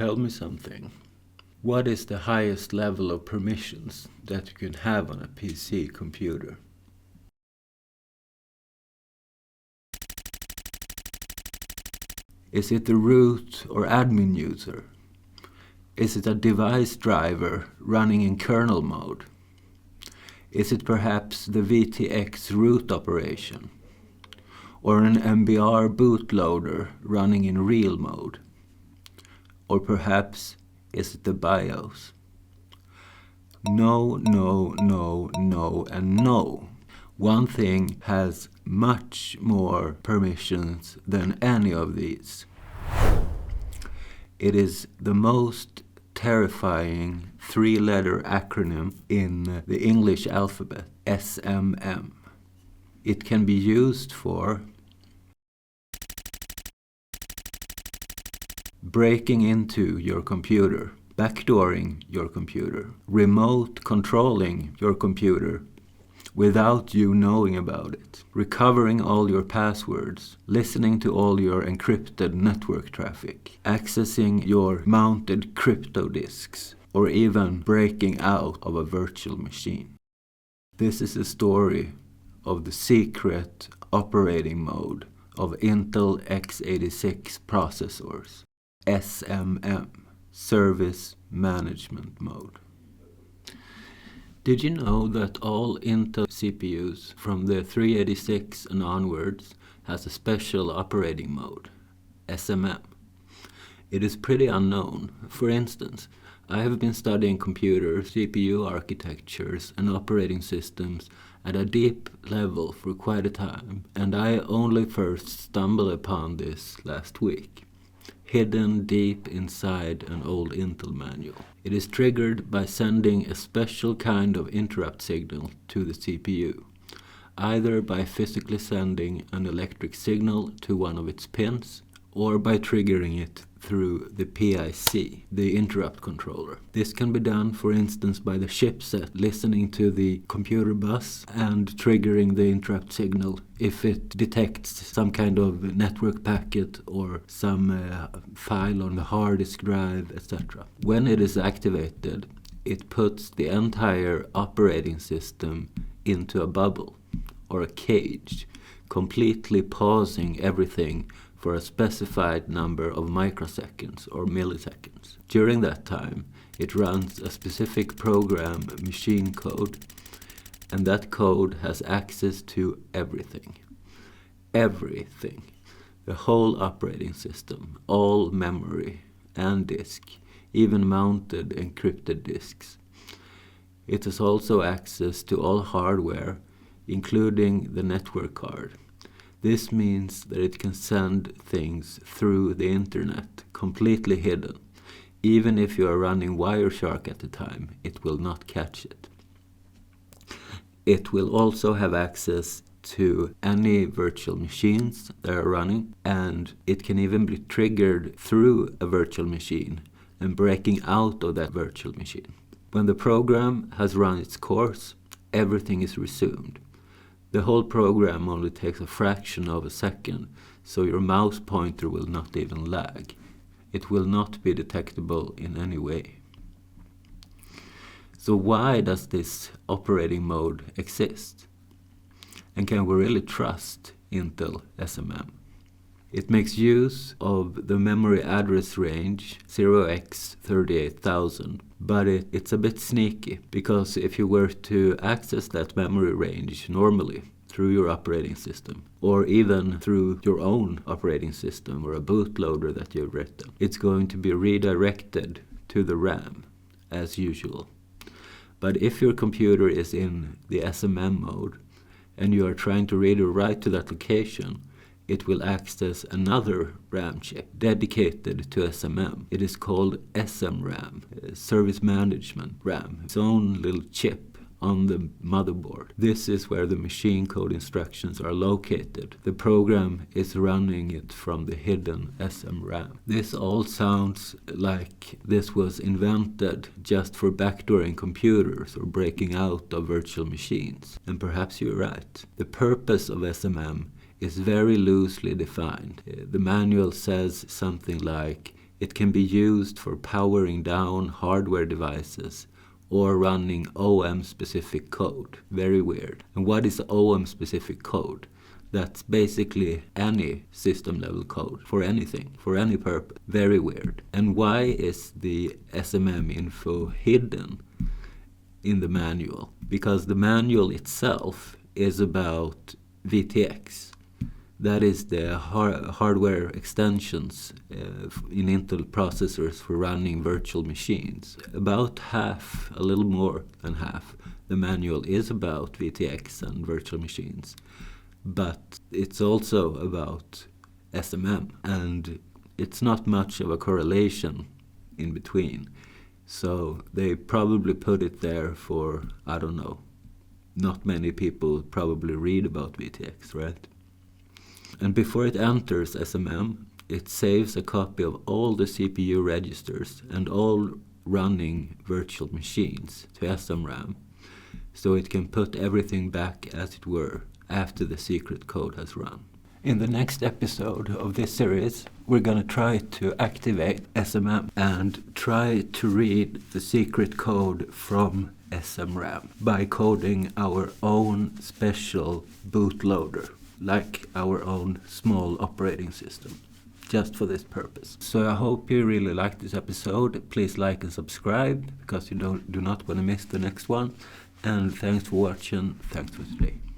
tell me something. What is the highest level of permissions that you can have on a PC computer? Is it the root or admin user? Is it a device driver running in kernel mode? Is it perhaps the VTX root operation? Or an MBR bootloader running in real mode? Or perhaps is it the BIOS? No, no, no, no, and no. One thing has much more permissions than any of these. It is the most terrifying three-letter acronym in the English alphabet, SMM. It can be used for breaking into your computer, backdooring your computer, remote controlling your computer without you knowing about it, recovering all your passwords, listening to all your encrypted network traffic, accessing your mounted crypto disks, or even breaking out of a virtual machine. This is a story of the secret operating mode of Intel x86 processors, SMM, Service Management Mode. Did you know that all Intel CPUs from the 386 and onwards has a special operating mode, SMM? It is pretty unknown. For instance, I have been studying computer CPU architectures and operating systems at a deep level for quite a time, and I only first stumbled upon this last week, hidden deep inside an old Intel manual. It is triggered by sending a special kind of interrupt signal to the CPU, either by physically sending an electric signal to one of its pins, or by triggering it through the PIC, the interrupt controller. This can be done, for instance, by the chipset listening to the computer bus and triggering the interrupt signal if it detects some kind of network packet or some file on the hard disk drive, etc. When it is activated, it puts the entire operating system into a bubble or a cage, completely pausing everything for a specified number of microseconds or milliseconds. During that time, it runs a specific program machine code, and that code has access to everything. Everything. The whole operating system, all memory and disk, even mounted encrypted disks. It has also access to all hardware, including the network card. This means that it can send things through the internet, completely hidden. Even if you are running Wireshark at the time, it will not catch it. It will also have access to any virtual machines that are running, and it can even be triggered through a virtual machine and breaking out of that virtual machine. When the program has run its course, everything is resumed. The whole program only takes a fraction of a second, so your mouse pointer will not even lag. It will not be detectable in any way. So why does this operating mode exist? And can we really trust Intel SMM? It makes use of the memory address range 0x38000, but it's a bit sneaky, because if you were to access that memory range normally through your operating system, or even through your own operating system or a bootloader that you've written, it's going to be redirected to the RAM as usual. But if your computer is in the SMM mode and you are trying to read or write to that location, it will access another RAM chip dedicated to SMM. It is called SMRAM, Service Management RAM, its own little chip on the motherboard. This is where the machine code instructions are located. The program is running it from the hidden SMRAM. This all sounds like this was invented just for backdooring computers or breaking out of virtual machines. And perhaps you're right. The purpose of SMM is very loosely defined. The manual says something like It can be used for powering down hardware devices or running OM-specific code. Very weird. And what is OM-specific code? That's basically any system-level code for anything, for any purpose. Very weird. And why is the SMM info hidden in the manual? Because the manual itself is about VTX. That is the hardware extensions in Intel processors for running virtual machines. About half, a little more than half, the manual is about VTX and virtual machines. But it's also about SMM, and it's not much of a correlation in between. So they probably put it there for, I don't know, not many people probably read about VTX, right? And before it enters SMM, it saves a copy of all the CPU registers and all running virtual machines to SMRAM, so it can put everything back as it were after the secret code has run. In the next episode of this series, we're going to try to activate SMM and try to read the secret code from SMRAM by coding our own special bootloader, like our own small operating system, just for this purpose. So I hope you really liked this episode. Please like and subscribe, because you do not want to miss the next one. And thanks for watching. Thanks for today.